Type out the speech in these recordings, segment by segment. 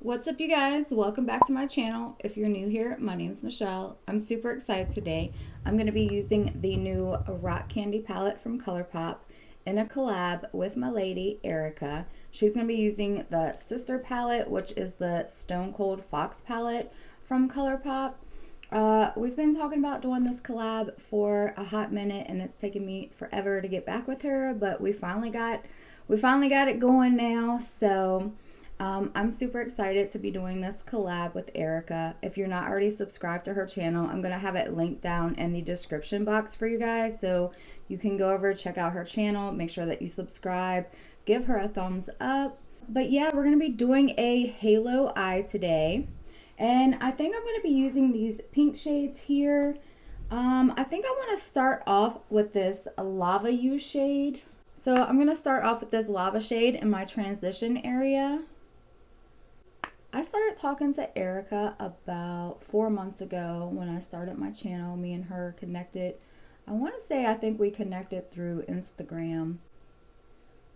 What's up, you guys? Welcome back to my channel. If you're new here, my name's Michelle. I'm super excited today. I'm going to be using the new Rock Candy palette from Colourpop in a collab with my lady, Erica. She's going to be using the sister palette, which is the Stone Cold Fox palette from Colourpop. We've been talking about doing this collab for a hot minute, and it's taken me forever to get back with her, but we finally got it going now. So I'm super excited to be doing this collab with Erica. If you're not already subscribed to her channel, I'm going to have it linked down in the description box for you guys. So you can go over, check out her channel, make sure that you subscribe, give her a thumbs up. But yeah, we're going to be doing a halo eye today. And I think I'm going to be using these pink shades here. I think I want to start off with this Lava You shade. So I'm going to start off with this Lava shade in my transition area. I started talking to Erica about 4 months ago when I started my channel. Me and her connected. I think we connected through Instagram.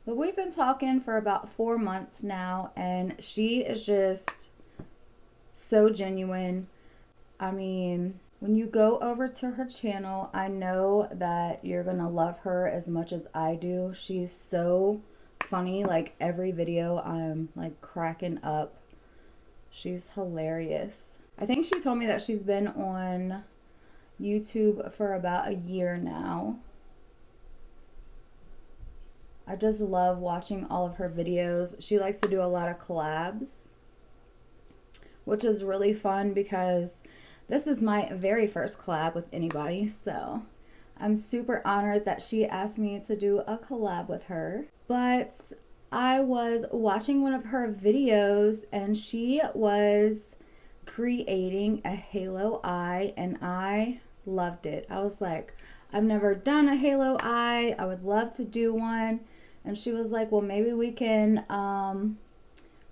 But we've been talking for about 4 months now, and she is just so genuine. I mean, when you go over to her channel, I know that you're gonna love her as much as I do. She's so funny. Like, every video I'm like cracking up. She's hilarious. I think she told me that she's been on YouTube for about a year now. I just love watching all of her videos. She likes to do a lot of collabs, which is really fun because this is my very first collab with anybody. So I'm super honored that she asked me to do a collab with her. But I was watching one of her videos and she was creating a halo eye, and I loved it. I was like, I've never done a halo eye. I would love to do one. And she was like, well, maybe we can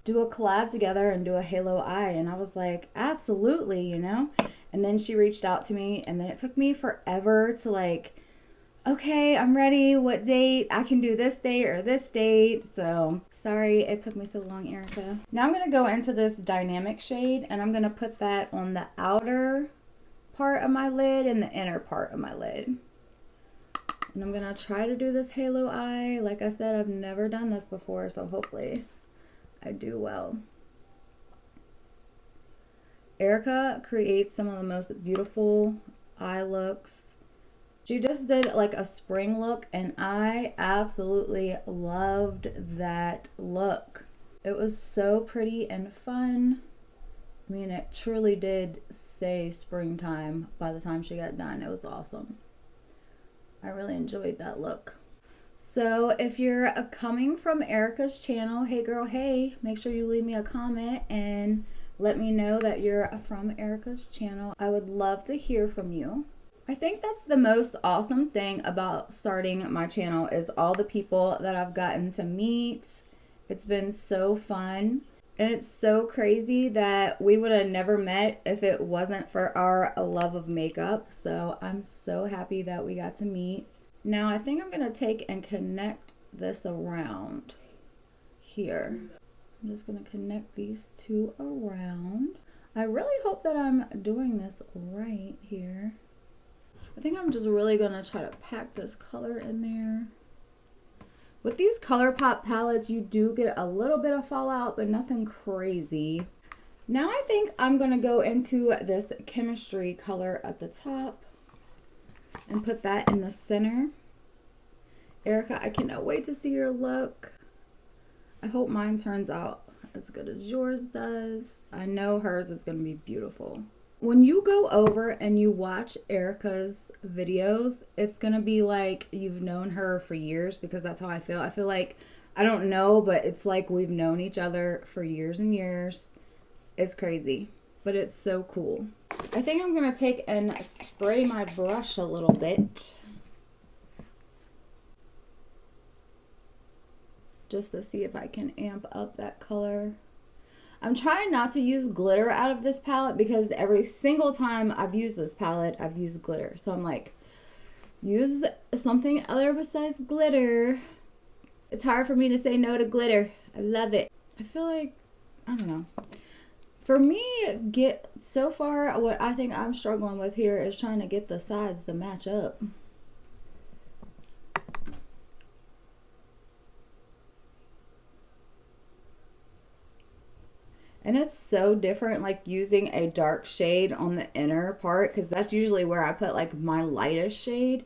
do a collab together and do a halo eye. And I was like, absolutely, you know. And then she reached out to me, and then it took me forever to like, okay, I'm ready. What date? I can do this date or this date. So sorry it took me so long, Erica. Now I'm going to go into this dynamic shade, and I'm going to put that on the outer part of my lid and the inner part of my lid. And I'm going to try to do this halo eye. Like I said, I've never done this before, so hopefully I do well. Erica creates some of the most beautiful eye looks. She just did like a spring look, and I absolutely loved that look. It was so pretty and fun. I mean, it truly did say springtime by the time she got done. It was awesome. I really enjoyed that look. So if you're coming from Erica's channel, hey girl, hey, make sure you leave me a comment and let me know that you're from Erica's channel. I would love to hear from you. I think that's the most awesome thing about starting my channel is all the people that I've gotten to meet. It's been so fun, and it's so crazy that we would have never met if it wasn't for our love of makeup. So I'm so happy that we got to meet. Now I think I'm going to take and connect this around here. I'm just going to connect these two around. I really hope that I'm doing this right here. I think I'm just really going to try to pack this color in there. With these Colourpop palettes, you do get a little bit of fallout, but nothing crazy. Now I think I'm going to go into this chemistry color at the top and put that in the center. Erica, I cannot wait to see your look. I hope mine turns out as good as yours does. I know hers is going to be beautiful. When you go over and you watch Erica's videos, it's going to be like you've known her for years, because that's how I feel. I feel like, I don't know, but it's like we've known each other for years and years. It's crazy, but it's so cool. I think I'm going to take and spray my brush a little bit, just to see if I can amp up that color. I'm trying not to use glitter out of this palette, because every single time I've used this palette, I've used glitter. So I'm like, use something other besides glitter. It's hard for me to say no to glitter. I love it. I feel like, I don't know. For me, so far, what I think I'm struggling with here is trying to get the sides to match up. And it's so different, like using a dark shade on the inner part, because that's usually where I put like my lightest shade.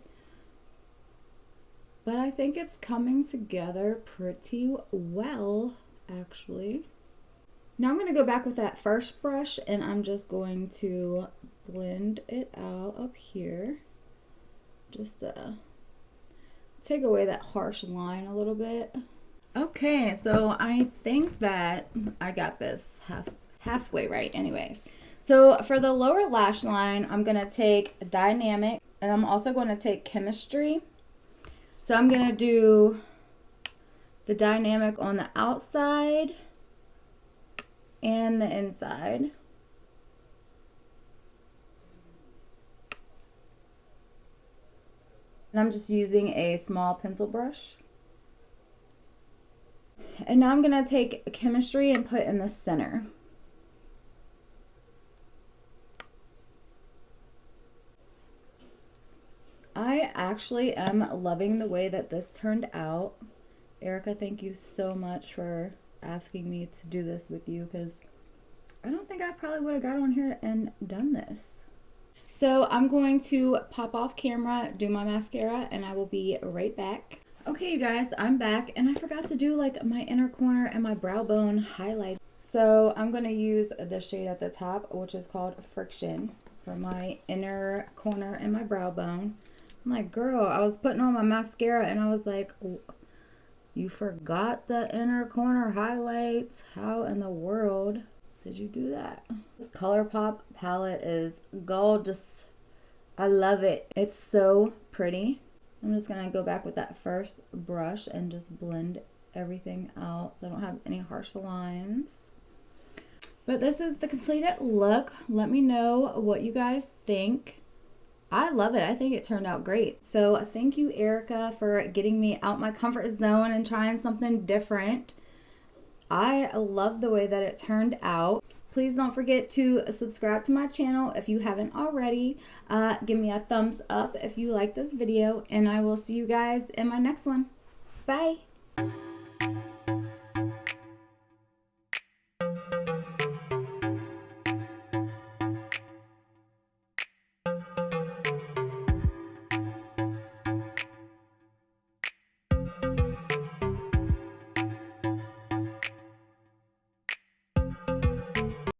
But I think it's coming together pretty well, actually. Now I'm going to go back with that first brush and I'm just going to blend it out up here. Just to take away that harsh line a little bit. Okay, so I think that I got this halfway right anyways. So for the lower lash line, I'm going to take Dynamic and I'm also going to take Chemistry. So I'm going to do the Dynamic on the outside and the inside. And I'm just using a small pencil brush. And now I'm gonna take Chemistry and put in the center. I actually am loving the way that this turned out. Erica, thank you so much for asking me to do this with you, because I don't think I probably would have got on here and done this. So I'm going to pop off camera, do my mascara, and I will be right back. Okay, you guys, I'm back, and I forgot to do like my inner corner and my brow bone highlight. So I'm going to use the shade at the top, which is called Friction, for my inner corner and my brow bone. I'm like, girl, I was putting on my mascara and I was like, you forgot the inner corner highlights. How in the world did you do that? This Colourpop palette is gorgeous. I love it. It's so pretty. I'm just gonna go back with that first brush and just blend everything out so I don't have any harsh lines. But this is the completed look. Let me know what you guys think. I love it. I think it turned out great. So thank you, Erica, for getting me out my comfort zone and trying something different. I love the way that it turned out. Please don't forget to subscribe to my channel if you haven't already. Give me a thumbs up if you like this video, and I will see you guys in my next one. Bye.